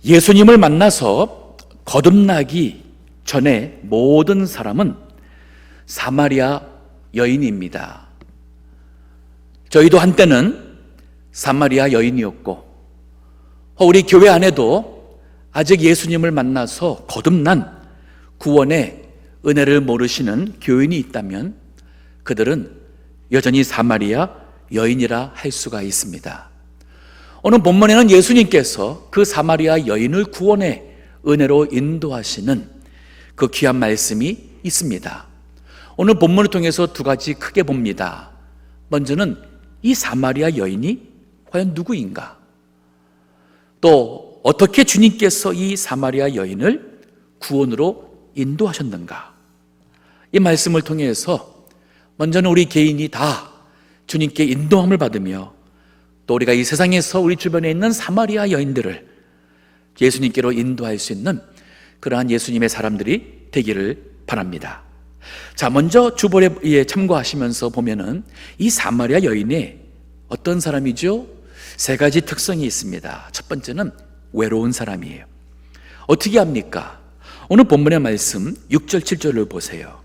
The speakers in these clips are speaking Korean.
예수님을 만나서 거듭나기 전에 모든 사람은 사마리아 여인입니다. 저희도 한때는 사마리아 여인이었고, 우리 교회 안에도 아직 예수님을 만나서 거듭난 구원의 은혜를 모르시는 교인이 있다면 그들은 여전히 사마리아 여인이라 할 수가 있습니다. 오늘 본문에는 예수님께서 그 사마리아 여인을 구원의 은혜로 인도하시는 그 귀한 말씀이 있습니다. 오늘 본문을 통해서 두 가지 크게 봅니다. 먼저는 이 사마리아 여인이 과연 누구인가? 또 어떻게 주님께서 이 사마리아 여인을 구원으로 인도하셨는가? 이 말씀을 통해서 먼저는 우리 개인이 다 주님께 인도함을 받으며 또 우리가 이 세상에서 우리 주변에 있는 사마리아 여인들을 예수님께로 인도할 수 있는 그러한 예수님의 사람들이 되기를 바랍니다. 자, 먼저 주보에 참고하시면서 보면은 이 사마리아 여인이 어떤 사람이죠? 세 가지 특성이 있습니다. 첫 번째는 외로운 사람이에요. 어떻게 합니까? 오늘 본문의 말씀 6절 7절을 보세요.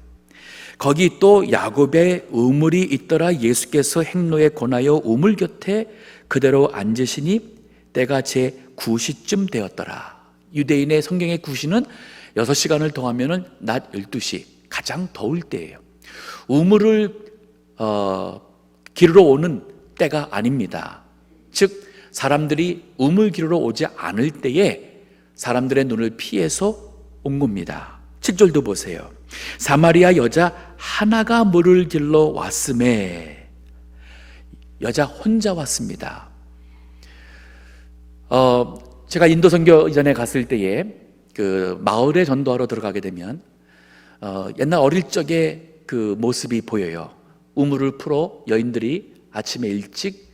거기 또 야곱의 우물이 있더라. 예수께서 행로에 권하여 우물 곁에 그대로 앉으시니 때가 제 9시쯤 되었더라. 유대인의 성경의 9시는 6시간을 더하면 낮 12시, 가장 더울 때예요. 우물을 기르러 오는 때가 아닙니다. 즉 사람들이 우물 기르러 오지 않을 때에 사람들의 눈을 피해서 온 겁니다. 7절도 보세요. 사마리아 여자 하나가 물을 길러 왔음에, 여자 혼자 왔습니다. 제가 인도 선교 이전에 갔을 때에 그 마을에 전도하러 들어가게 되면 옛날 어릴 적의 그 모습이 보여요. 우물을 풀어 여인들이 아침에 일찍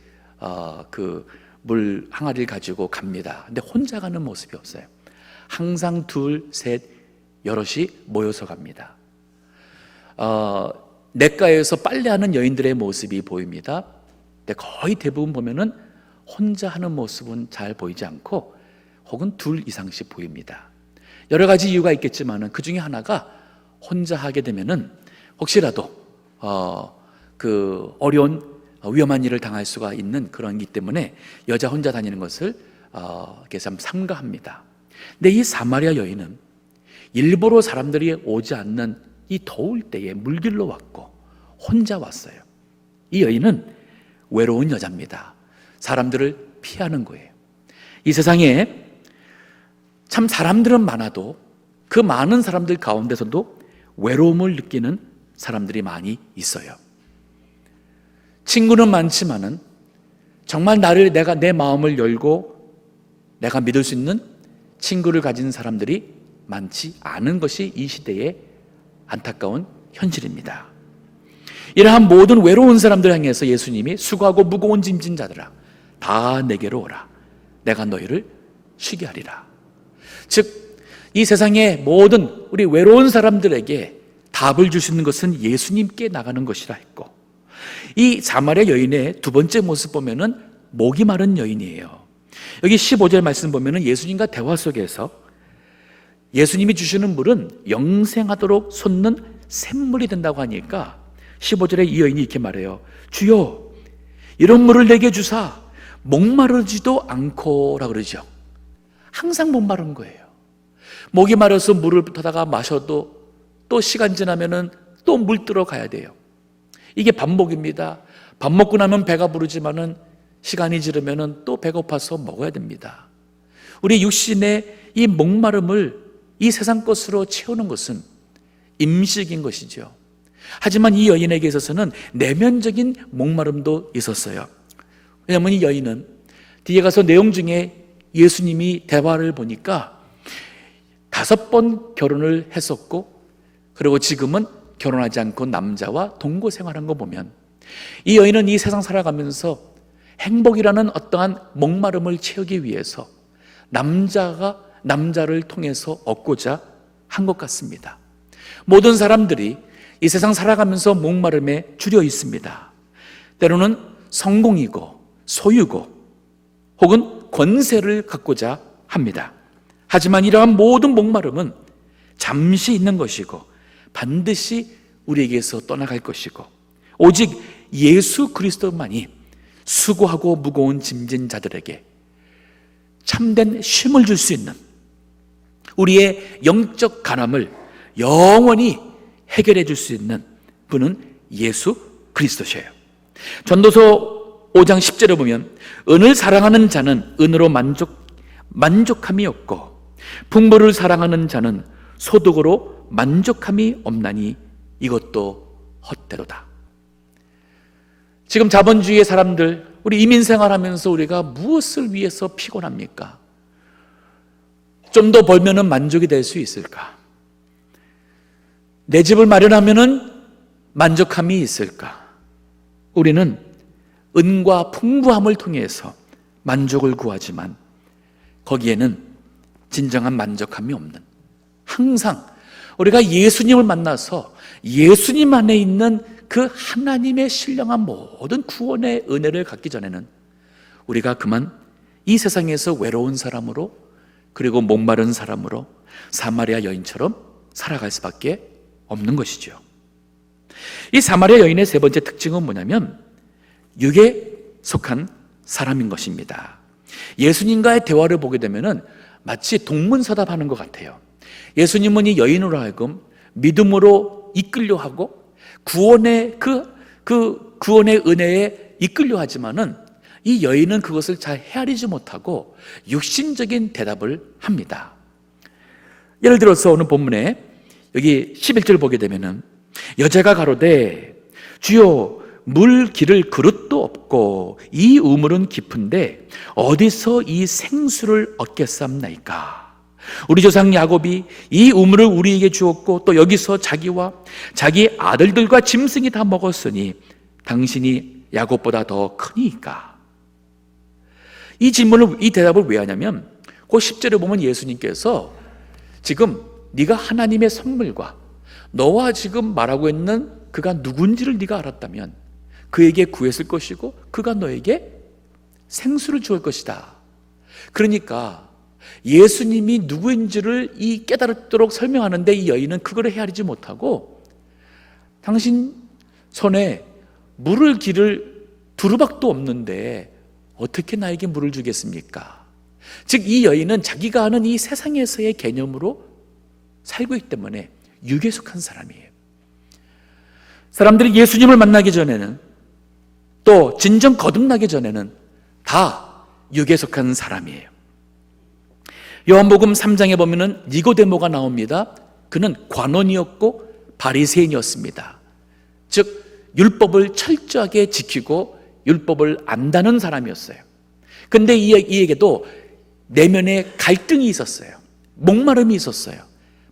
그 물 항아리를 가지고 갑니다. 근데 혼자 가는 모습이 없어요. 항상 둘, 셋, 여럿이 모여서 갑니다. 냇가에서 빨래하는 여인들의 모습이 보입니다. 근데 거의 대부분 보면은 혼자 하는 모습은 잘 보이지 않고 혹은 둘 이상씩 보입니다. 여러 가지 이유가 있겠지만은 그 중에 하나가 혼자 하게 되면은 혹시라도 그 어려운 위험한 일을 당할 수가 있는 그런 기 때문에 여자 혼자 다니는 것을 이렇게 참 삼가합니다. 근데 이 사마리아 여인은 일부러 사람들이 오지 않는 이 더울 때에 물길로 왔고 혼자 왔어요. 이 여인은 외로운 여자입니다. 사람들을 피하는 거예요. 이 세상에 참 사람들은 많아도 그 많은 사람들 가운데서도 외로움을 느끼는 사람들이 많이 있어요. 친구는 많지만은 정말 내 마음을 열고 내가 믿을 수 있는 친구를 가진 사람들이 많지 않은 것이 이 시대의 안타까운 현실입니다. 이러한 모든 외로운 사람들 향해서 예수님이 수고하고 무거운 짐진 자들아 다 내게로 오라. 내가 너희를 쉬게 하리라. 즉 이 세상의 모든 우리 외로운 사람들에게 답을 주시는 것은 예수님께 나가는 것이라 했고, 이 사마리아 여인의 두 번째 모습 보면은 목이 마른 여인이에요. 여기 15절 말씀 보면은 예수님과 대화 속에서 예수님이 주시는 물은 영생하도록 솟는 샘물이 된다고 하니까 15절에 이 여인이 이렇게 말해요. 주여 이런 물을 내게 주사 목마르지도 않고라 그러죠. 항상 목마른 거예요. 목이 마려서 물을 타다가 마셔도 또 시간 지나면은 또 물 뜨러 가야 돼요. 이게 반복입니다. 밥 먹고 나면 배가 부르지만은 시간이 지르면은 또 배고파서 먹어야 됩니다. 우리 육신의 이 목마름을 이 세상 것으로 채우는 것은 임식인 것이죠. 하지만 이 여인에게 있어서는 내면적인 목마름도 있었어요. 왜냐하면 이 여인은 뒤에 가서 내용 중에 예수님이 대화를 보니까 5번 결혼을 했었고, 그리고 지금은 결혼하지 않고 남자와 동거 생활한 거 보면 이 여인은 이 세상 살아가면서 행복이라는 어떠한 목마름을 채우기 위해서 남자를 통해서 얻고자 한 것 같습니다. 모든 사람들이 이 세상 살아가면서 목마름에 줄여 있습니다. 때로는 성공이고 소유고 혹은 권세를 갖고자 합니다. 하지만 이러한 모든 목마름은 잠시 있는 것이고 반드시 우리에게서 떠나갈 것이고 오직 예수 그리스도만이 수고하고 무거운 짐진 자들에게 참된 쉼을 줄 수 있는 우리의 영적 가람을 영원히 해결해 줄 수 있는 분은 예수 그리스도셔요. 전도서 5장 10절에 보면 은을 사랑하는 자는 은으로 만족함이 없고 풍부를 사랑하는 자는 소득으로 만족함이 없나니 이것도 헛되로다. 지금 자본주의의 사람들, 우리 이민생활하면서 우리가 무엇을 위해서 피곤합니까? 좀 더 벌면은 만족이 될 수 있을까? 내 집을 마련하면은 만족함이 있을까? 우리는 은과 풍부함을 통해서 만족을 구하지만 거기에는 진정한 만족함이 없는, 항상 우리가 예수님을 만나서 예수님 안에 있는 그 하나님의 신령한 모든 구원의 은혜를 갖기 전에는 우리가 그만 이 세상에서 외로운 사람으로, 그리고 목마른 사람으로 사마리아 여인처럼 살아갈 수밖에 없는 것이죠. 이 사마리아 여인의 세 번째 특징은 뭐냐면 육에 속한 사람인 것입니다. 예수님과의 대화를 보게 되면은 마치 동문서답하는 것 같아요. 예수님은 이 여인으로 하여금 믿음으로 이끌려 하고 구원의 구원의 은혜에 이끌려 하지만은 이 여인은 그것을 잘 헤아리지 못하고 육신적인 대답을 합니다. 예를 들어서 오늘 본문에 여기 11절 보게 되면은 여자가 가로되 주여 물 기를 그릇도 없고 이 우물은 깊은데 어디서 이 생수를 얻겠사옵나이까? 우리 조상 야곱이 이 우물을 우리에게 주었고 또 여기서 자기와 자기 아들들과 짐승이 다 먹었으니 당신이 야곱보다 더 크니까? 이 대답을 왜 하냐면 그 10절에 보면 예수님께서 지금 네가 하나님의 선물과 너와 지금 말하고 있는 그가 누군지를 네가 알았다면 그에게 구했을 것이고 그가 너에게 생수를 주을 것이다. 그러니까 예수님이 누구인지를 깨달도록 설명하는데 이 여인은 그걸 헤아리지 못하고 당신 손에 물을 기를 두루박도 없는데 어떻게 나에게 물을 주겠습니까? 즉 이 여인은 자기가 아는 이 세상에서의 개념으로 살고 있기 때문에 육에 속한 사람이에요. 사람들이 예수님을 만나기 전에는 또 진정 거듭나기 전에는 다 육에 속한 사람이에요. 요한복음 3장에 보면은 니고데모가 나옵니다. 그는 관원이었고 바리새인이었습니다. 즉 율법을 철저하게 지키고 율법을 안다는 사람이었어요. 근데 이에게도 내면에 갈등이 있었어요. 목마름이 있었어요.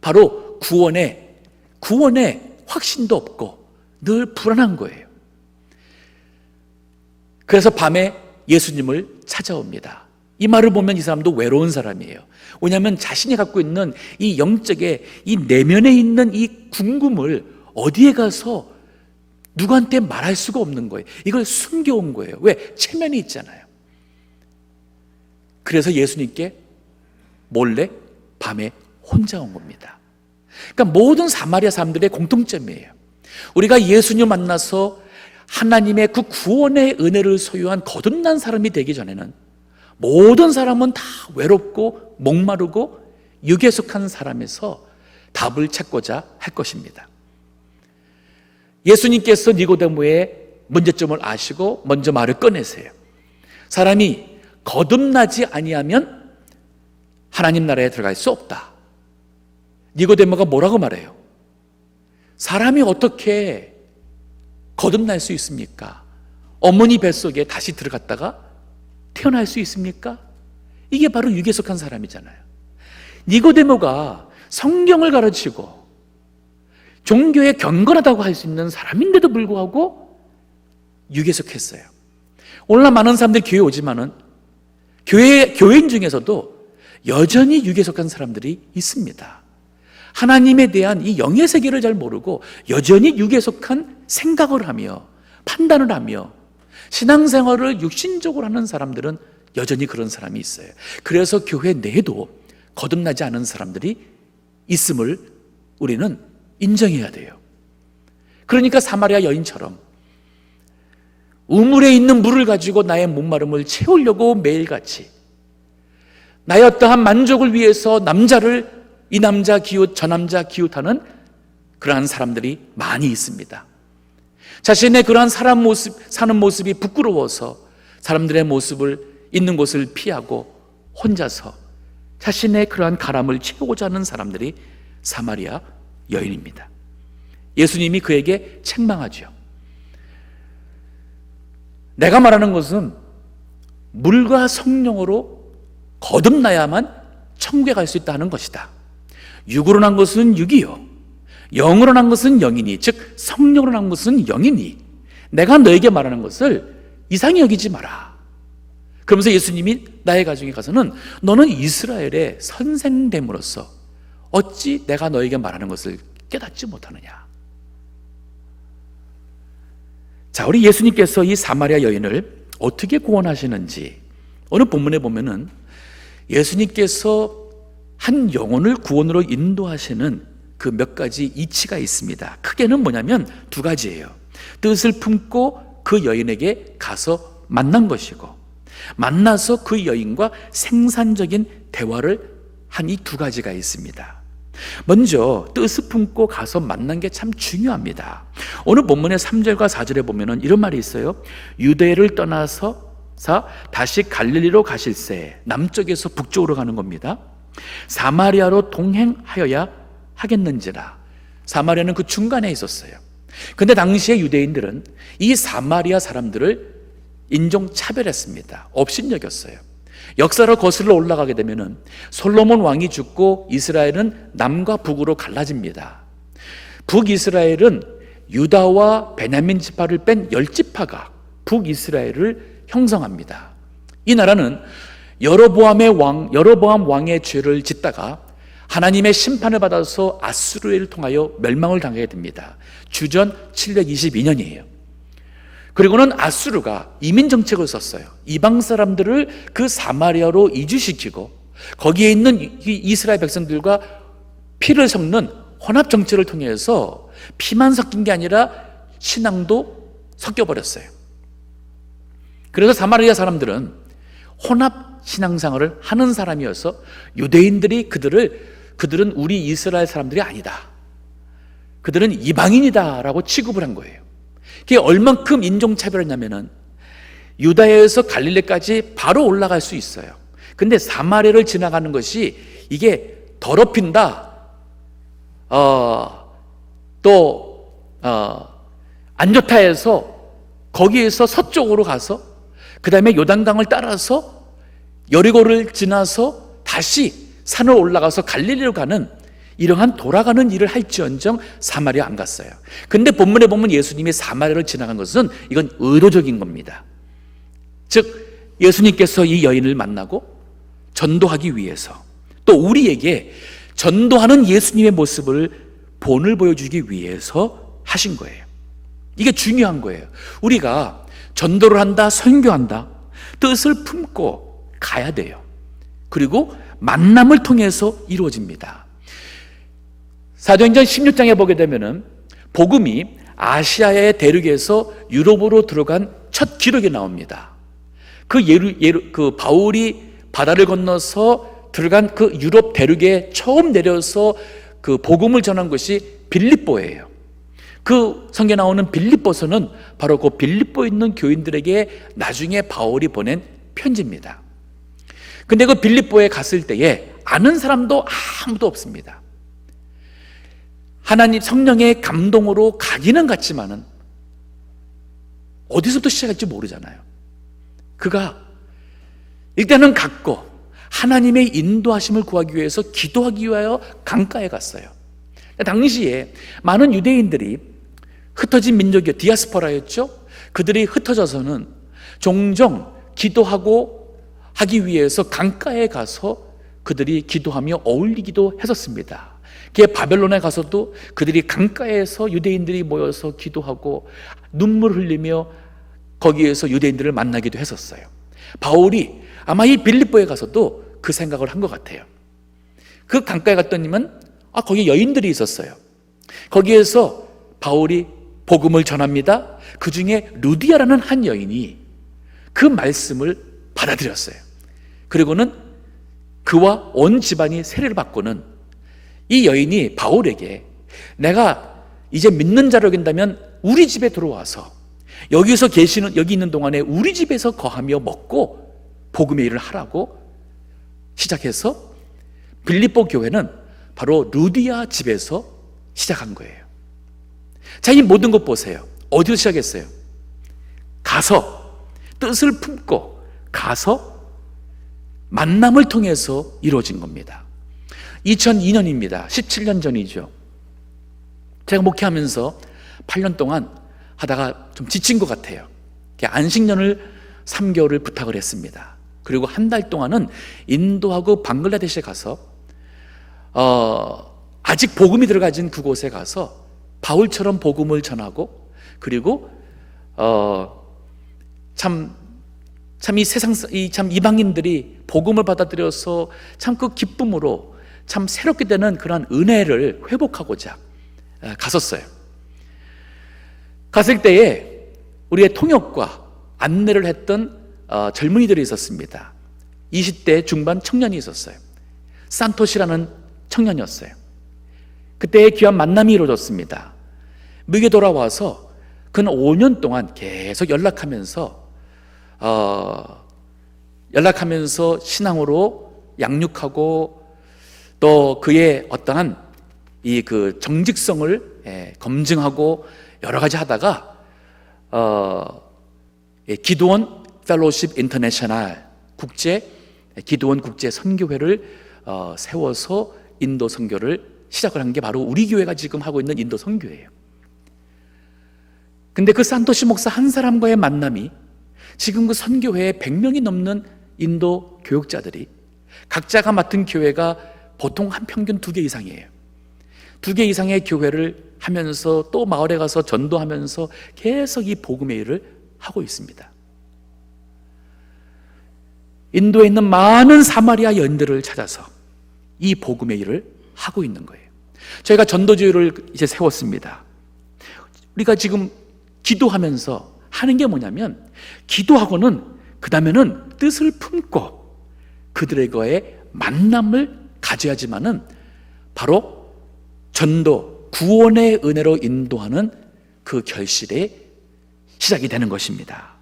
바로 구원의 확신도 없고 늘 불안한 거예요. 그래서 밤에 예수님을 찾아옵니다. 이 말을 보면 이 사람도 외로운 사람이에요. 왜냐하면 자신이 갖고 있는 이 영적의 이 내면에 있는 이 궁금을 어디에 가서 누구한테 말할 수가 없는 거예요. 이걸 숨겨온 거예요. 왜? 체면이 있잖아요. 그래서 예수님께 몰래 밤에 혼자 온 겁니다. 그러니까 모든 사마리아 사람들의 공통점이에요. 우리가 예수님 만나서 하나님의 그 구원의 은혜를 소유한 거듭난 사람이 되기 전에는 모든 사람은 다 외롭고 목마르고 육에 속한 사람에서 답을 찾고자 할 것입니다. 예수님께서 니고데모의 문제점을 아시고 먼저 말을 꺼내세요. 사람이 거듭나지 아니하면 하나님 나라에 들어갈 수 없다. 니고데모가 뭐라고 말해요? 사람이 어떻게 거듭날 수 있습니까? 어머니 뱃속에 다시 들어갔다가 태어날 수 있습니까? 이게 바로 육에 속한 사람이잖아요. 니고데모가 성경을 가르치고 종교에 경건하다고 할 수 있는 사람인데도 불구하고 육에 속했어요. 오늘날 많은 사람들이 교회 오지만은 교회인 중에서도 여전히 육에 속한 사람들이 있습니다. 하나님에 대한 이 영의 세계를 잘 모르고 여전히 육에 속한 생각을 하며 판단을 하며 신앙생활을 육신적으로 하는 사람들은 여전히 그런 사람이 있어요. 그래서 교회 내에도 거듭나지 않은 사람들이 있음을 우리는 인정해야 돼요. 그러니까 사마리아 여인처럼 우물에 있는 물을 가지고 나의 목마름을 채우려고 매일같이 나의 어떠한 만족을 위해서 이 남자 기웃 저 남자 기웃하는 그러한 사람들이 많이 있습니다. 자신의 그러한 사는 모습이 부끄러워서 사람들의 모습을 있는 곳을 피하고 혼자서 자신의 그러한 가람을 채우고자 하는 사람들이 사마리아 여인입니다. 예수님이 그에게 책망하죠. 내가 말하는 것은 물과 성령으로 거듭나야만 천국에 갈 수 있다는 것이다. 육으로 난 것은 육이요, 영으로 난 것은 영이니, 즉 성령으로 난 것은 영이니, 내가 너에게 말하는 것을 이상히 여기지 마라. 그러면서 예수님이 나의 가정에 가서는 너는 이스라엘의 선생됨으로써 어찌 내가 너에게 말하는 것을 깨닫지 못하느냐. 자, 우리 예수님께서 이 사마리아 여인을 어떻게 구원하시는지 오늘 본문에 보면은 예수님께서 한 영혼을 구원으로 인도하시는 그 몇 가지 이치가 있습니다. 크게는 뭐냐면 두 가지예요. 뜻을 품고 그 여인에게 가서 만난 것이고, 만나서 그 여인과 생산적인 대화를 한 이 두 가지가 있습니다. 먼저 뜻을 품고 가서 만난 게 참 중요합니다. 오늘 본문의 3절과 4절에 보면은 이런 말이 있어요. 유대를 떠나서 다시 갈릴리로 가실새, 남쪽에서 북쪽으로 가는 겁니다. 사마리아로 동행하여야 하겠는지라. 사마리아는 그 중간에 있었어요. 근데 당시에 유대인들은 이 사마리아 사람들을 인종차별했습니다. 업신여겼어요. 역사를 거슬러 올라가게 되면은 솔로몬 왕이 죽고 이스라엘은 남과 북으로 갈라집니다. 북이스라엘은 유다와 베냐민 지파를 뺀 10지파가 북이스라엘을 형성합니다. 이 나라는 여로보암 왕의 죄를 짓다가 하나님의 심판을 받아서 아수르를 통하여 멸망을 당하게 됩니다. 주전 722년이에요. 그리고는 아수르가 이민 정책을 썼어요. 이방 사람들을 그 사마리아로 이주시키고 거기에 있는 이스라엘 백성들과 피를 섞는 혼합 정책을 통해서 피만 섞인 게 아니라 신앙도 섞여버렸어요. 그래서 사마리아 사람들은 혼합 신앙생활을 하는 사람이어서 유대인들이 그들은 우리 이스라엘 사람들이 아니다, 그들은 이방인이다 라고 취급을 한 거예요. 그게 얼만큼 인종차별했냐면은 유다에서 갈릴리까지 바로 올라갈 수 있어요. 근데 사마리아를 지나가는 것이 이게 더럽힌다, 안 좋다 해서 거기에서 서쪽으로 가서 그 다음에 요단강을 따라서 여리고를 지나서 다시 산을 올라가서 갈릴리로 가는 이러한 돌아가는 일을 할지언정 사마리아 안 갔어요. 근데 본문에 보면 예수님이 사마리아를 지나간 것은 이건 의도적인 겁니다. 즉 예수님께서 이 여인을 만나고 전도하기 위해서, 또 우리에게 전도하는 예수님의 모습을 본을 보여주기 위해서 하신 거예요. 이게 중요한 거예요. 우리가 전도를 한다, 선교한다, 뜻을 품고 가야 돼요. 그리고 만남을 통해서 이루어집니다. 사도행전 16장에 보게 되면은 복음이 아시아의 대륙에서 유럽으로 들어간 첫 기록이 나옵니다. 그 바울이 바다를 건너서 들어간 그 유럽 대륙에 처음 내려서 그 복음을 전한 것이 빌립보예요. 그 성경에 나오는 빌립보서는 바로 그 빌립보에 있는 교인들에게 나중에 바울이 보낸 편지입니다. 근데 그 빌립보에 갔을 때에 아는 사람도 아무도 없습니다. 하나님 성령의 감동으로 가기는 갔지만은 어디서부터 시작할지 모르잖아요. 그가 일단은 갔고 하나님의 인도하심을 구하기 위해서 기도하기 위하여 강가에 갔어요. 당시에 많은 유대인들이 흩어진 민족이요, 디아스포라였죠. 그들이 흩어져서는 종종 기도하고 하기 위해서 강가에 가서 그들이 기도하며 어울리기도 했었습니다. 그게 바벨론에 가서도 그들이 강가에서 유대인들이 모여서 기도하고 눈물 흘리며 거기에서 유대인들을 만나기도 했었어요. 바울이 아마 이 빌립보에 가서도 그 생각을 한 것 같아요. 그 강가에 갔더니만 거기 여인들이 있었어요. 거기에서 바울이 복음을 전합니다. 그 중에 루디아라는 한 여인이 그 말씀을 받아들였어요. 그리고는 그와 온 집안이 세례를 받고는 이 여인이 바울에게 내가 이제 믿는 자로 된다면 우리 집에 들어와서 여기 있는 동안에 우리 집에서 거하며 먹고 복음의 일을 하라고 시작해서 빌립보 교회는 바로 루디아 집에서 시작한 거예요. 자, 이 모든 것 보세요. 어디서 시작했어요? 가서 뜻을 품고 가서 만남을 통해서 이루어진 겁니다. 2002년입니다. 17년 전이죠. 제가 목회하면서 8년 동안 하다가 좀 지친 것 같아요. 안식년을 3개월을 부탁을 했습니다. 그리고 한 달 동안은 인도하고 방글라데시에 가서 아직 복음이 들어가진 그곳에 가서 바울처럼 복음을 전하고, 그리고 참 이 세상 참 이방인들이 복음을 받아들여서 참 그 기쁨으로 참 새롭게 되는 그런 은혜를 회복하고자 갔었어요. 갔을 때에 우리의 통역과 안내를 했던 젊은이들이 있었습니다. 20대 중반 청년이 있었어요. 산토시라는 청년이었어요. 그때 귀한 만남이 이루어졌습니다. 미국에 돌아와서 그는 5년 동안 계속 연락하면서 신앙으로 양육하고 또 그의 어떠한 그 정직성을 검증하고 여러 가지 하다가 기도원 펠로십 인터내셔널 기도원 국제 선교회를 세워서 인도 선교를 시작을 한 게 바로 우리 교회가 지금 하고 있는 인도 선교회예요. 근데 그 산토시 목사 한 사람과의 만남이 지금 그 선교회에 100명이 넘는 인도 교육자들이 각자가 맡은 교회가 보통 한 평균 2개 이상이에요. 2개 이상의 교회를 하면서 또 마을에 가서 전도하면서 계속 이 복음의 일을 하고 있습니다. 인도에 있는 많은 사마리아 여인들을 찾아서 이 복음의 일을 하고 있는 거예요. 저희가 전도주의를 이제 세웠습니다. 우리가 지금 기도하면서 하는 게 뭐냐면, 기도하고는 그 다음에는 뜻을 품고 그들과의 만남을 가져야지만은 바로 전도, 구원의 은혜로 인도하는 그 결실의 시작이 되는 것입니다.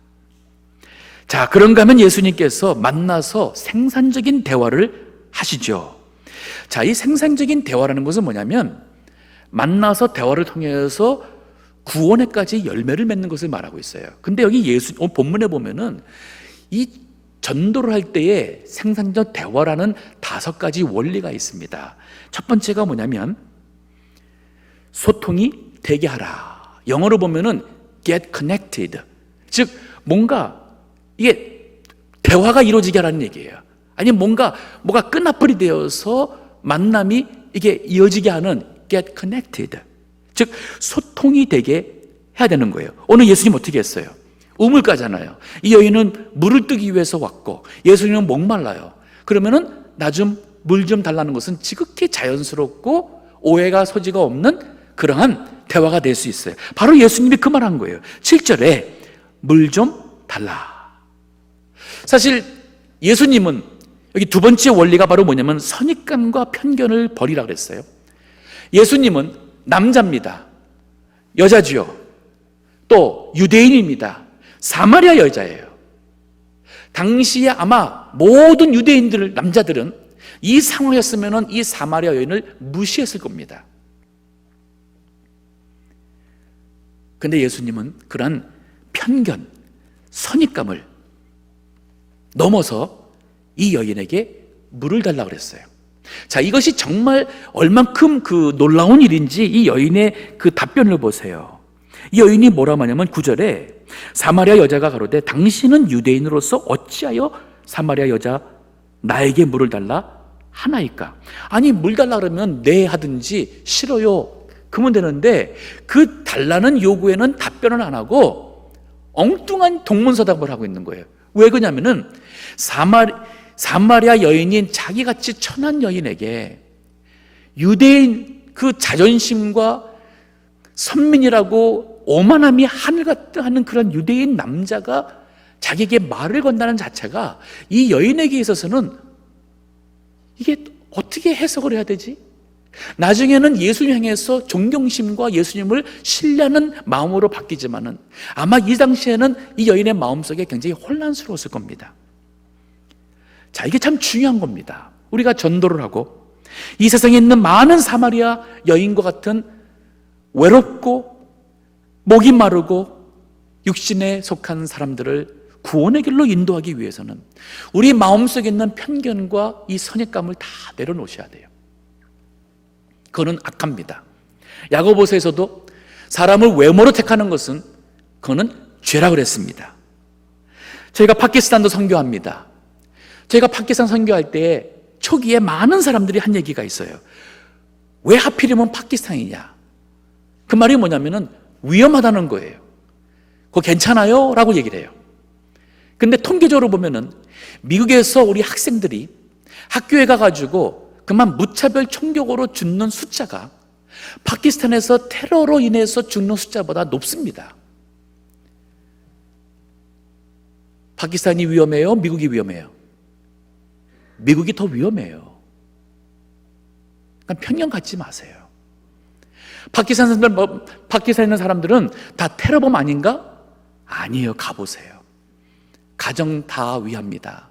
자, 그런가 하면 예수님께서 만나서 생산적인 대화를 하시죠. 자, 이 생산적인 대화라는 것은 뭐냐면 만나서 대화를 통해서 구원에까지 열매를 맺는 것을 말하고 있어요. 근데 여기 본문에 보면은 이 전도를 할 때에 생산적 대화라는 5가지 원리가 있습니다. 첫 번째가 뭐냐면 소통이 되게 하라. 영어로 보면은 get connected. 즉 뭔가 이게 대화가 이루어지게 하라는 얘기예요. 아니 뭐가 끈앞풀이 되어서 만남이 이게 이어지게 하는 get connected. 즉 소통이 되게 해야 되는 거예요. 오늘 예수님 어떻게 했어요? 우물가잖아요. 이 여인은 물을 뜨기 위해서 왔고 예수님은 목말라요. 그러면은 나 좀 물 좀 달라는 것은 지극히 자연스럽고 오해가 소지가 없는 그러한 대화가 될 수 있어요. 바로 예수님이 그 말한 거예요. 7절에 물 좀 달라. 사실 예수님은 여기 두 번째 원리가 바로 뭐냐면 선입관과 편견을 버리라 그랬어요. 예수님은 남자입니다. 여자지요. 또 유대인입니다. 사마리아 여자예요. 당시에 아마 모든 유대인들, 남자들은 이 상황이었으면 이 사마리아 여인을 무시했을 겁니다. 근데 예수님은 그런 편견, 선입감을 넘어서 이 여인에게 물을 달라고 그랬어요. 자, 이것이 정말 얼만큼 그 놀라운 일인지 이 여인의 그 답변을 보세요. 이 여인이 뭐라 하냐면 9절에 사마리아 여자가 가로되 당신은 유대인으로서 어찌하여 사마리아 여자 나에게 물을 달라 하나이까? 아니 물 달라 그러면 네 하든지 싫어요 그러면 되는데 그 달라는 요구에는 답변을 안 하고 엉뚱한 동문서답을 하고 있는 거예요. 왜 그러냐면은 사마리아 여인인 자기같이 천한 여인에게 유대인 그 자존심과 선민이라고 오만함이 하늘 같다 하는 그런 유대인 남자가 자기에게 말을 건다는 자체가 이 여인에게 있어서는 이게 어떻게 해석을 해야 되지? 나중에는 예수님 향해서 존경심과 예수님을 신뢰하는 마음으로 바뀌지만은 아마 이 당시에는 이 여인의 마음속에 굉장히 혼란스러웠을 겁니다. 자, 이게 참 중요한 겁니다. 우리가 전도를 하고 이 세상에 있는 많은 사마리아 여인과 같은 외롭고 목이 마르고 육신에 속한 사람들을 구원의 길로 인도하기 위해서는 우리 마음속에 있는 편견과 이 선입감을 다 내려놓으셔야 돼요. 그거는 악합니다. 야고보서에서도 사람을 외모로 택하는 것은 그거는 죄라 그랬습니다. 저희가 파키스탄도 선교합니다. 저희가 파키스탄 선교할 때 초기에 많은 사람들이 한 얘기가 있어요. 왜 하필이면 파키스탄이냐? 그 말이 뭐냐면은 위험하다는 거예요. 그거 괜찮아요? 라고 얘기를 해요. 근데 통계적으로 보면은 미국에서 우리 학생들이 학교에 가가지고 그만 무차별 총격으로 죽는 숫자가 파키스탄에서 테러로 인해서 죽는 숫자보다 높습니다. 파키스탄이 위험해요? 미국이 위험해요? 미국이 더 위험해요. 그러니까 편견 갖지 마세요. 파키스탄에 있는 사람들은 다 테러범 아닌가? 아니에요. 가보세요. 가정 다 위합니다.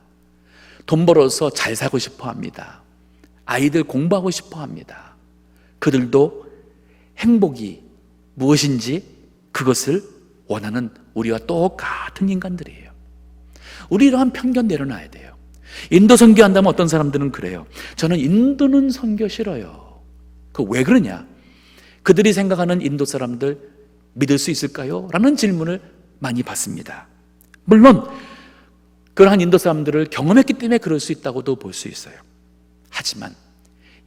돈 벌어서 잘 살고 싶어 합니다. 아이들 공부하고 싶어 합니다. 그들도 행복이 무엇인지 그것을 원하는 우리와 똑같은 인간들이에요. 우리 이러한 편견 내려놔야 돼요. 인도 선교한다면 어떤 사람들은 그래요. 저는 인도는 선교 싫어요. 그 왜 그러냐? 그들이 생각하는 인도 사람들 믿을 수 있을까요? 라는 질문을 많이 받습니다. 물론 그러한 인도 사람들을 경험했기 때문에 그럴 수 있다고도 볼 수 있어요. 하지만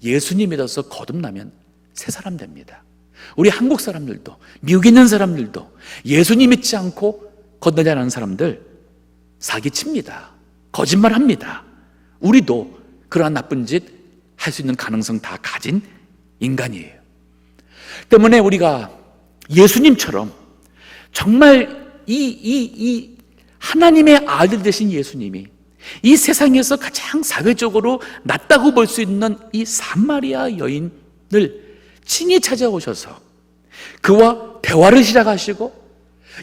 예수님 믿어서 거듭나면 새 사람 됩니다. 우리 한국 사람들도 미국에 있는 사람들도 예수님 믿지 않고 거듭나지 않은 사람들 사기칩니다. 거짓말합니다. 우리도 그러한 나쁜 짓 할 수 있는 가능성 다 가진 인간이에요. 때문에 우리가 예수님처럼 정말 이 하나님의 아들 되신 예수님이 이 세상에서 가장 사회적으로 낫다고 볼 수 있는 이 사마리아 여인을 친히 찾아오셔서 그와 대화를 시작하시고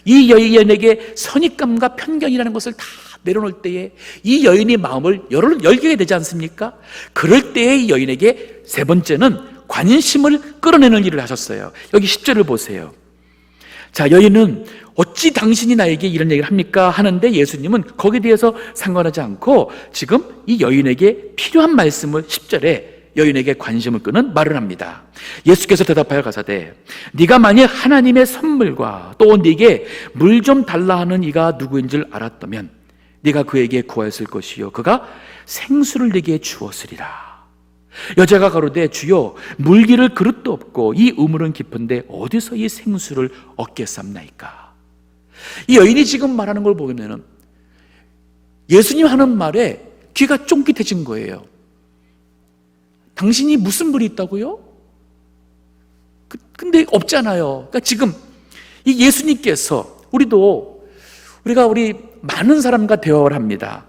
이 여인에게 선입감과 편견이라는 것을 다 내려놓을 때에 이 여인의 마음을 열게 되지 않습니까? 그럴 때에 이 여인에게 세 번째는 관심을 끌어내는 일을 하셨어요. 여기 10절을 보세요. 자, 여인은 어찌 당신이 나에게 이런 얘기를 합니까? 하는데 예수님은 거기에 대해서 상관하지 않고 지금 이 여인에게 필요한 말씀을 10절에 여인에게 관심을 끄는 말을 합니다. 예수께서 대답하여 가사대 네가 만약 하나님의 선물과 또 네게 물 좀 달라 하는 이가 누구인 줄 알았다면 네가 그에게 구하였을 것이요 그가 생수를 네게 주었으리라. 여자가 가로되 주여 물기를 그릇도 없고 이 우물은 깊은데 어디서 이 생수를 얻겠삼나이까. 이 여인이 지금 말하는 걸 보면은 예수님 하는 말에 귀가 쫑깃해진 거예요. 당신이 무슨 물이 있다고요? 근데 없잖아요. 그러니까 지금 이 예수님께서 우리가 많은 사람과 대화를 합니다.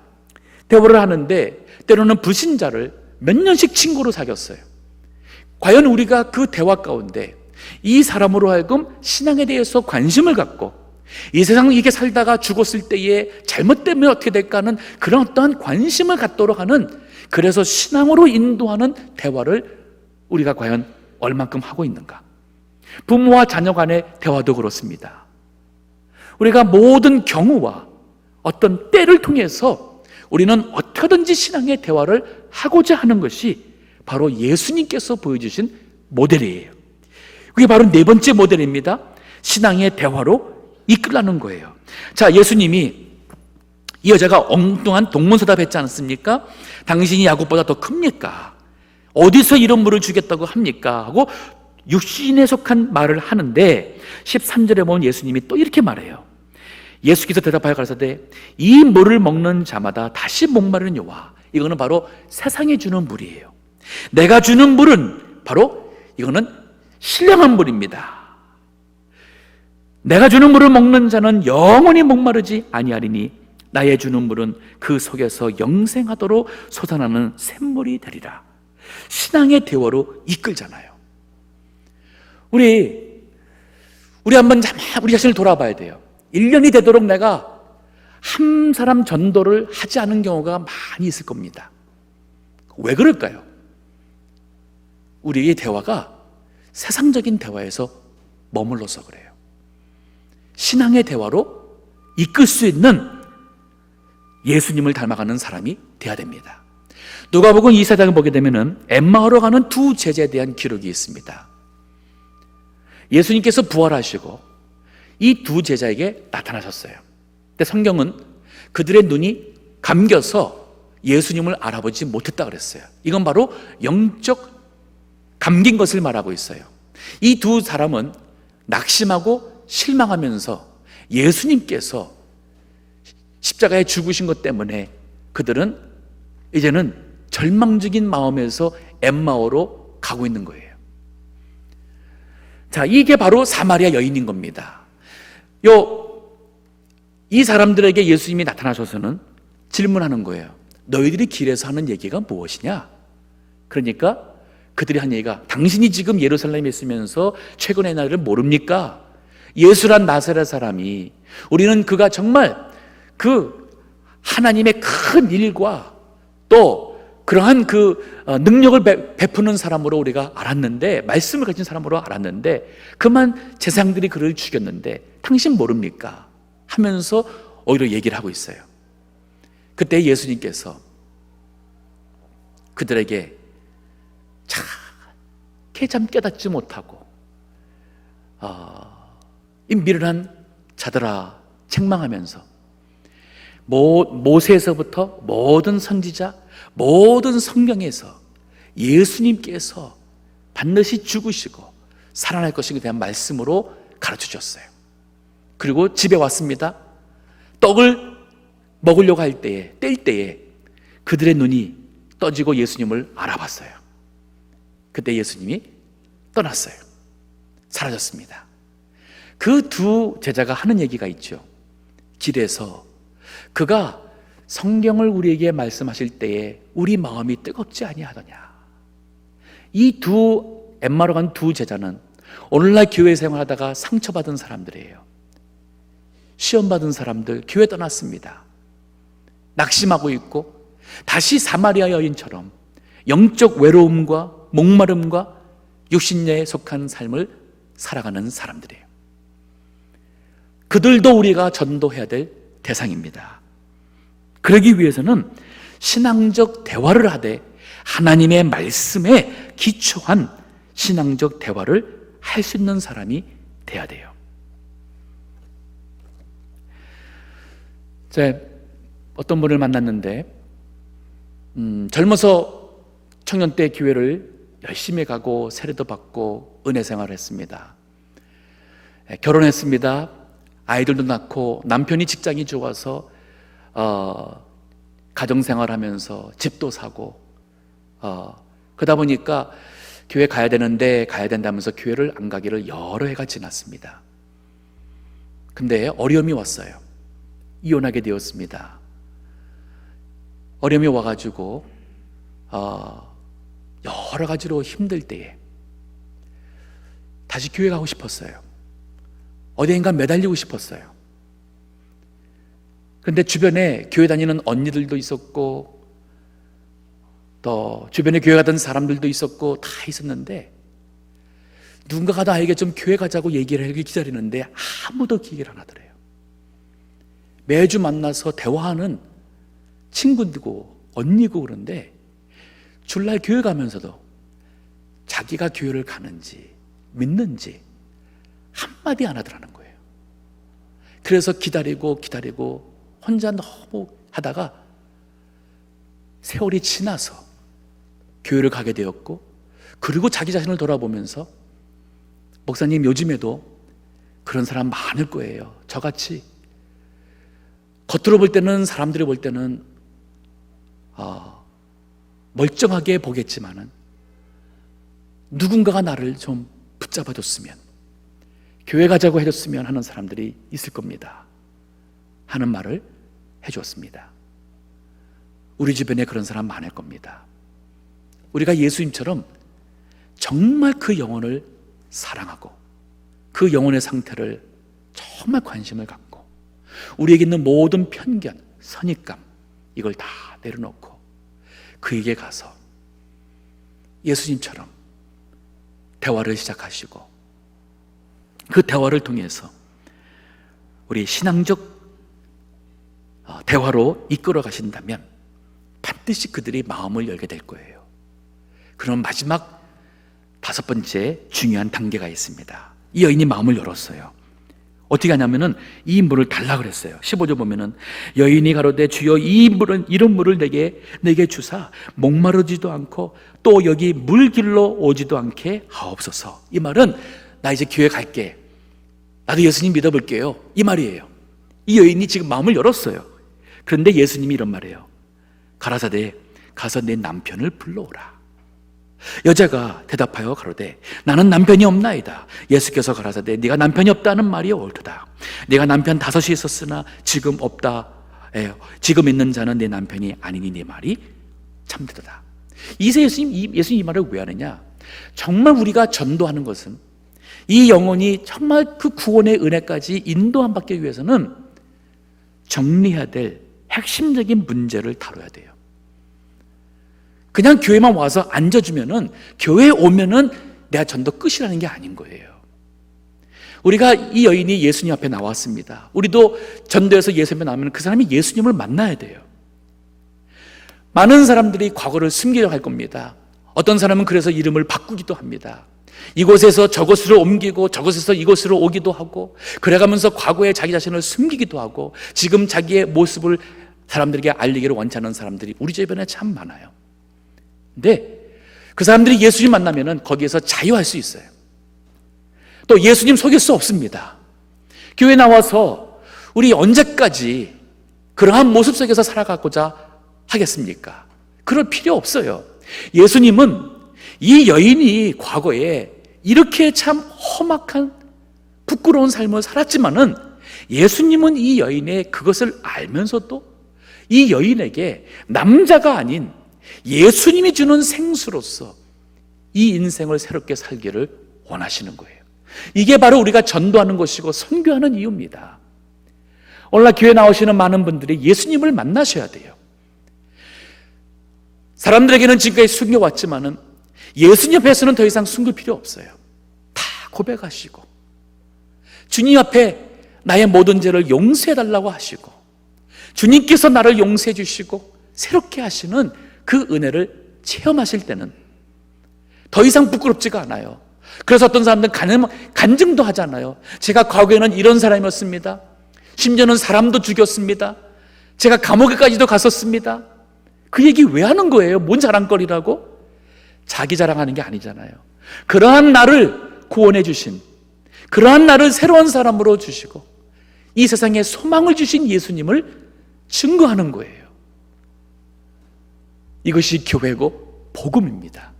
대화를 하는데 때로는 불신자를 몇 년씩 친구로 사귀었어요. 과연 우리가 그 대화 가운데 이 사람으로 하여금 신앙에 대해서 관심을 갖고 이 세상을 이렇게 살다가 죽었을 때에 잘못되면 어떻게 될까 하는 그런 어떠한 관심을 갖도록 하는, 그래서 신앙으로 인도하는 대화를 우리가 과연 얼만큼 하고 있는가? 부모와 자녀 간의 대화도 그렇습니다. 우리가 모든 경우와 어떤 때를 통해서 우리는 어떻게든지 신앙의 대화를 하고자 하는 것이 바로 예수님께서 보여주신 모델이에요. 그게 바로 네 번째 모델입니다. 신앙의 대화로 이끌라는 거예요. 자, 예수님이 이 여자가 엉뚱한 동문서답했지 않습니까? 당신이 야곱보다 더 큽니까? 어디서 이런 물을 주겠다고 합니까? 하고 육신에 속한 말을 하는데 13절에 보면 예수님이 또 이렇게 말해요. 예수께서 대답하여 가라사대 이 물을 먹는 자마다 다시 목마르는 여와, 이거는 바로 세상에 주는 물이에요. 내가 주는 물은 바로 이거는 신령한 물입니다. 내가 주는 물을 먹는 자는 영원히 목마르지 아니하리니 나의 주는 물은 그 속에서 영생하도록 솟아나는 샘물이 되리라. 신앙의 대화로 이끌잖아요. 우리 한번 우리 자신을 돌아봐야 돼요. 1년이 되도록 내가 한 사람 전도를 하지 않은 경우가 많이 있을 겁니다. 왜 그럴까요? 우리의 대화가 세상적인 대화에서 머물러서 그래요. 신앙의 대화로 이끌 수 있는 예수님을 닮아가는 사람이 돼야 됩니다. 누가복음 2사장을 보게 되면은 엠마오로 가는 두 제자에 대한 기록이 있습니다. 예수님께서 부활하시고 이 두 제자에게 나타나셨어요. 근데 성경은 그들의 눈이 감겨서 예수님을 알아보지 못했다 그랬어요. 이건 바로 영적 감긴 것을 말하고 있어요. 이 두 사람은 낙심하고 실망하면서 예수님께서 십자가에 죽으신 것 때문에 그들은 이제는 절망적인 마음에서 엠마오로 가고 있는 거예요. 자, 이게 바로 사마리아 여인인 겁니다. 이 사람들에게 예수님이 나타나셔서는 질문하는 거예요. 너희들이 길에서 하는 얘기가 무엇이냐? 그러니까 그들이 한 얘기가, 당신이 지금 예루살렘에 있으면서 최근의 날을 모릅니까? 예수란 나사렛 사람이, 우리는 그가 정말 그 하나님의 큰 일과 또 그러한 그 능력을 베푸는 사람으로 우리가 알았는데, 말씀을 가진 사람으로 알았는데, 그만 제사장들이 그를 죽였는데 당신 모릅니까? 하면서 오히려 얘기를 하고 있어요. 그때 예수님께서 그들에게 참 깨닫지 못하고 이 미련한 자들아 책망하면서 모세에서부터 모든 선지자, 모든 성경에서 예수님께서 반드시 죽으시고 살아날 것에 대한 말씀으로 가르쳐 주셨어요. 그리고 집에 왔습니다. 떡을 먹으려고 뗄 때에 그들의 눈이 떠지고 예수님을 알아봤어요. 그때 예수님이 떠났어요. 사라졌습니다. 그 두 제자가 하는 얘기가 있죠. 길에서 그가 성경을 우리에게 말씀하실 때에 우리 마음이 뜨겁지 아니하더냐. 이 엠마로 간 두 제자는 오늘날 교회 생활하다가 상처받은 사람들이에요. 시험받은 사람들, 교회 떠났습니다. 낙심하고 있고 다시 사마리아 여인처럼 영적 외로움과 목마름과 육신에 속한 삶을 살아가는 사람들이에요. 그들도 우리가 전도해야 될 대상입니다. 그러기 위해서는 신앙적 대화를 하되 하나님의 말씀에 기초한 신앙적 대화를 할 수 있는 사람이 돼야 돼요. 제가 어떤 분을 만났는데 젊어서 청년 때 교회를 열심히 가고 세례도 받고 은혜 생활을 했습니다. 결혼했습니다. 아이들도 낳고 남편이 직장이 좋아서 가정생활하면서 집도 사고 그러다 보니까 교회 가야 된다면서 교회를 안 가기를 여러 해가 지났습니다. 근데 어려움이 왔어요. 이혼하게 되었습니다. 어려움이 와가지고 여러 가지로 힘들 때에 다시 교회 가고 싶었어요. 어디인가 매달리고 싶었어요. 그런데 주변에 교회 다니는 언니들도 있었고 또 주변에 교회 가던 사람들도 있었고 다 있었는데 누군가가 나에게 좀 교회 가자고 얘기를 하길 기다리는데 아무도 얘기를 안 하더래요. 매주 만나서 대화하는 친구들고 언니고 그런데 주일날 교회 가면서도 자기가 교회를 가는지 믿는지 한마디 안 하더라는 거예요. 그래서 기다리고 혼자 너무 하다가 세월이 지나서 교회를 가게 되었고, 그리고 자기 자신을 돌아보면서 목사님, 요즘에도 그런 사람 많을 거예요. 저같이 겉으로 볼 때는, 사람들이 볼 때는 멀쩡하게 보겠지만은 누군가가 나를 좀 붙잡아줬으면, 교회 가자고 해줬으면 하는 사람들이 있을 겁니다 하는 말을 해주었습니다. 우리 주변에 그런 사람 많을 겁니다. 우리가 예수님처럼 정말 그 영혼을 사랑하고 그 영혼의 상태를 정말 관심을 갖고 우리에게 있는 모든 편견, 선입감 이걸 다 내려놓고 그에게 가서 예수님처럼 대화를 시작하시고 그 대화를 통해서 우리 신앙적 대화로 이끌어 가신다면 반드시 그들이 마음을 열게 될 거예요. 그럼 마지막 5번째 중요한 단계가 있습니다. 이 여인이 마음을 열었어요. 어떻게 하냐면은 이 물을 달라 그랬어요. 15절 보면은 여인이 가로되 주여 이런 물을 내게 주사 목마르지도 않고 또 여기 물길로 오지도 않게 하옵소서. 이 말은 나 이제 교회 갈게, 나도 예수님 믿어볼게요, 이 말이에요. 이 여인이 지금 마음을 열었어요. 그런데 예수님이 이런 말이에요. 가라사대 가서 내 남편을 불러오라. 여자가 대답하여 가로되 나는 남편이 없나이다. 예수께서 가라사대 네가 남편이 없다는 말이 옳도다. 네가 남편 5이 있었으나 지금 없다. 지금 있는 자는 내 남편이 아니니 네 말이 참되도다. 예수님 이 말을 왜 하느냐? 정말 우리가 전도하는 것은 이 영혼이 정말 그 구원의 은혜까지 인도함 받기 위해서는 정리해야 될 핵심적인 문제를 다뤄야 돼요. 그냥 교회만 와서 앉아주면은, 교회에 오면은 내가 전도 끝이라는 게 아닌 거예요. 우리가 이 여인이 예수님 앞에 나왔습니다. 우리도 전도에서 예수님 앞에 나오면 그 사람이 예수님을 만나야 돼요. 많은 사람들이 과거를 숨기려고 할 겁니다. 어떤 사람은 그래서 이름을 바꾸기도 합니다. 이곳에서 저곳으로 옮기고 저곳에서 이곳으로 오기도 하고, 그래가면서 과거에 자기 자신을 숨기기도 하고, 지금 자기의 모습을 사람들에게 알리기를 원치 않는 사람들이 우리 주변에 참 많아요. 근데 그 사람들이 예수님 만나면은 거기에서 자유할 수 있어요. 또 예수님 속일 수 없습니다. 교회 나와서 우리 언제까지 그러한 모습 속에서 살아가고자 하겠습니까? 그럴 필요 없어요. 예수님은 이 여인이 과거에 이렇게 참 험악한 부끄러운 삶을 살았지만은 예수님은 이 여인의 그것을 알면서도 이 여인에게 남자가 아닌 예수님이 주는 생수로서 이 인생을 새롭게 살기를 원하시는 거예요. 이게 바로 우리가 전도하는 것이고 선교하는 이유입니다. 오늘날 교회 나오시는 많은 분들이 예수님을 만나셔야 돼요. 사람들에게는 지금까지 숨겨왔지만은 예수님 앞에서는 더 이상 숨길 필요 없어요. 다 고백하시고 주님 앞에 나의 모든 죄를 용서해달라고 하시고 주님께서 나를 용서해 주시고 새롭게 하시는 그 은혜를 체험하실 때는 더 이상 부끄럽지가 않아요. 그래서 어떤 사람들은 간증도 하잖아요. 제가 과거에는 이런 사람이었습니다. 심지어는 사람도 죽였습니다. 제가 감옥에까지도 갔었습니다. 그 얘기 왜 하는 거예요? 뭔 자랑거리라고? 자기 자랑하는 게 아니잖아요. 그러한 나를 구원해 주신, 그러한 나를 새로운 사람으로 주시고 이 세상에 소망을 주신 예수님을 증거하는 거예요. 이것이 교회고 복음입니다.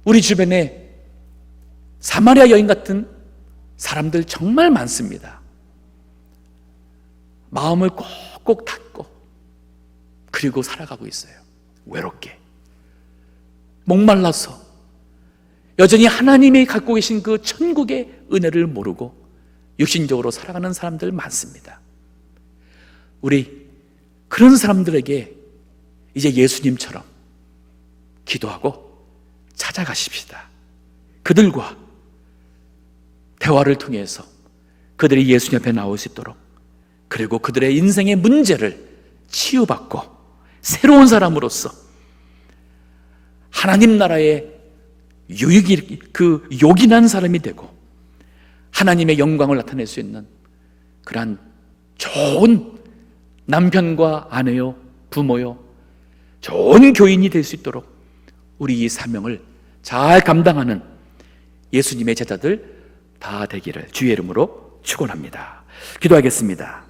우리 주변에 사마리아 여인 같은 사람들 정말 많습니다. 마음을 꼭꼭 닫고 그리고 살아가고 있어요. 외롭게 목말라서 여전히 하나님이 갖고 계신 그 천국의 은혜를 모르고 육신적으로 살아가는 사람들 많습니다. 우리 그런 사람들에게 이제 예수님처럼 기도하고 찾아가십시다. 그들과 대화를 통해서 그들이 예수님 앞에 나올 수 있도록, 그리고 그들의 인생의 문제를 치유받고 새로운 사람으로서 하나님 나라의 요긴한 사람이 되고 하나님의 영광을 나타낼 수 있는 그러한 좋은 남편과 아내요, 부모요, 좋은 교인이 될 수 있도록 우리 이 사명을 잘 감당하는 예수님의 제자들 다 되기를 주의 이름으로 축원합니다. 기도하겠습니다.